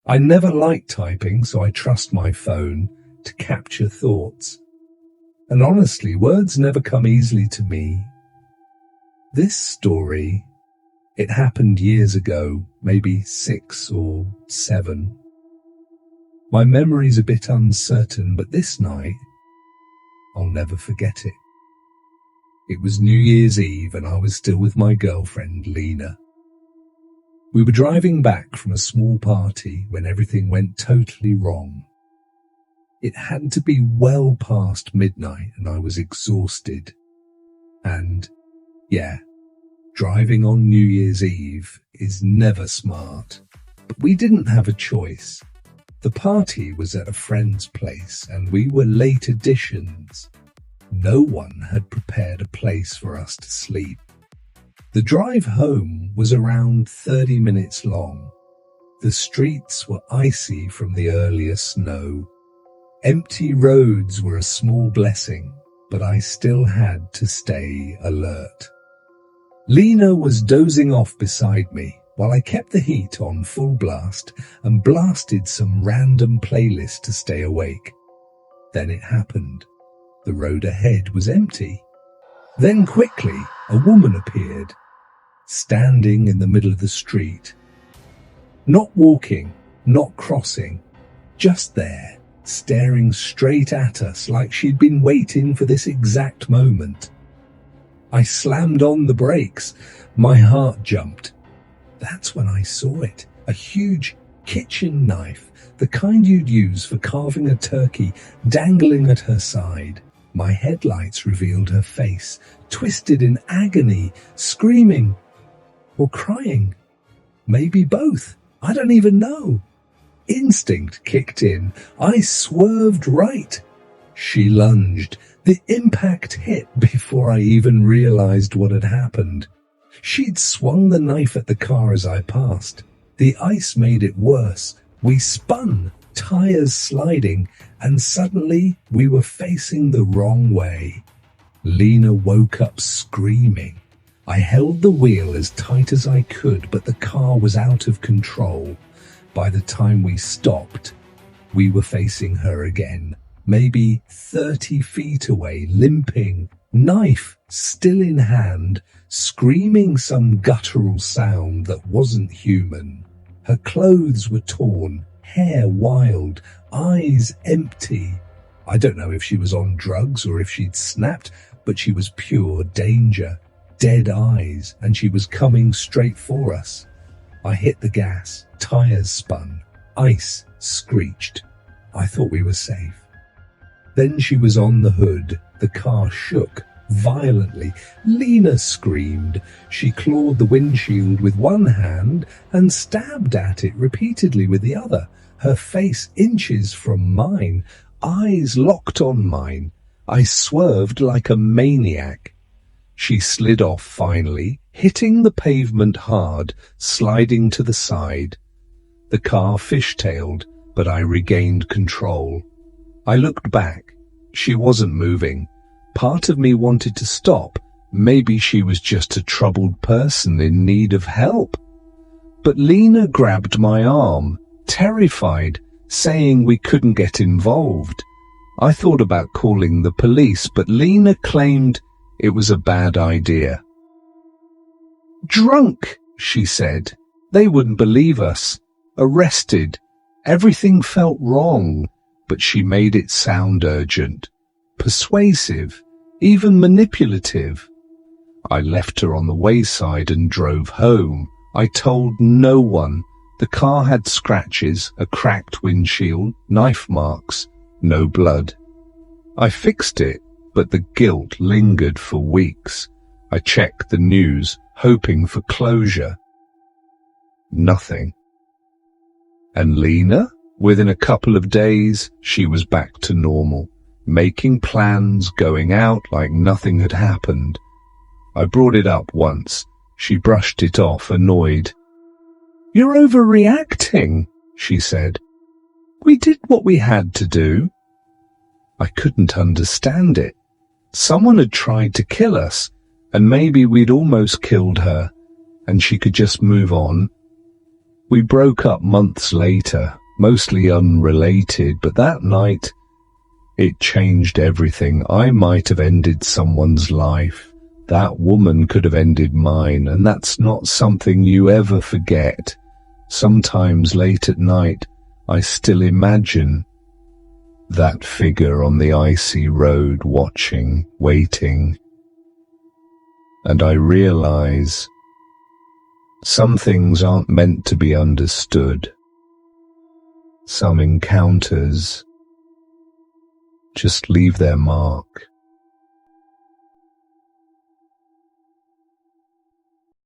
I never liked typing, so I trust my phone to capture thoughts. And honestly, words never come easily to me. This story, it happened years ago, maybe 6 or 7. My memory's a bit uncertain, but this night, I'll never forget it. It was New Year's Eve and I was still with my girlfriend, Lena. We were driving back from a small party when everything went totally wrong. It had to be well past midnight and I was exhausted. And, yeah, driving on New Year's Eve is never smart. But we didn't have a choice. The party was at a friend's place and we were late additions. No one had prepared a place for us to sleep. The drive home was around 30 minutes long. The streets were icy from the earlier snow. Empty roads were a small blessing, but I still had to stay alert. Lena was dozing off beside me while I kept the heat on full blast and blasted some random playlist to stay awake. Then it happened. The road ahead was empty. Then quickly, a woman appeared, standing in the middle of the street. Not walking, not crossing, just there, staring straight at us like she'd been waiting for this exact moment. I slammed on the brakes. My heart jumped. That's when I saw it. A huge kitchen knife, the kind you'd use for carving a turkey, dangling at her side. My headlights revealed her face, twisted in agony, screaming or crying. Maybe both. I don't even know. Instinct kicked in. I swerved right. She lunged. The impact hit before I even realized what had happened. She'd swung the knife at the car as I passed. The ice made it worse. We spun, tires sliding, and suddenly we were facing the wrong way. Lena woke up screaming. I held the wheel as tight as I could, but the car was out of control. By the time we stopped, we were facing her again, maybe 30 feet away, limping, knife still in hand, screaming some guttural sound that wasn't human. Her clothes were torn, hair wild, eyes empty. I don't know if she was on drugs or if she'd snapped, but she was pure danger, dead eyes, and she was coming straight for us. I hit the gas, tires spun, ice screeched. I thought we were safe. Then she was on the hood. The car shook violently. Lena screamed. She clawed the windshield with one hand and stabbed at it repeatedly with the other, her face inches from mine, eyes locked on mine. I swerved like a maniac. She slid off finally, hitting the pavement hard, sliding to the side. The car fishtailed, but I regained control. I looked back. She wasn't moving. Part of me wanted to stop. Maybe she was just a troubled person in need of help. But Lena grabbed my arm, terrified, saying we couldn't get involved. I thought about calling the police, but Lena claimed it was a bad idea. Drunk, she said. They wouldn't believe us. Arrested. Everything felt wrong, but she made it sound urgent, persuasive, even manipulative. I left her on the wayside and drove home. I told no one. The car had scratches, a cracked windshield, knife marks, no blood. I fixed it, but the guilt lingered for weeks. I checked the news, hoping for closure. Nothing. And Lena? Within a couple of days, she was back to normal, making plans, going out like nothing had happened. I brought it up once. She brushed it off, annoyed. You're overreacting, she said. We did what we had to do. I couldn't understand it. Someone had tried to kill us, and maybe we'd almost killed her, and she could just move on. We broke up months later, mostly unrelated, but that night, it changed everything. I might have ended someone's life. That woman could have ended mine, and that's not something you ever forget. Sometimes late at night, I still imagine that figure on the icy road watching, waiting. And I realize some things aren't meant to be understood. Some encounters just leave their mark.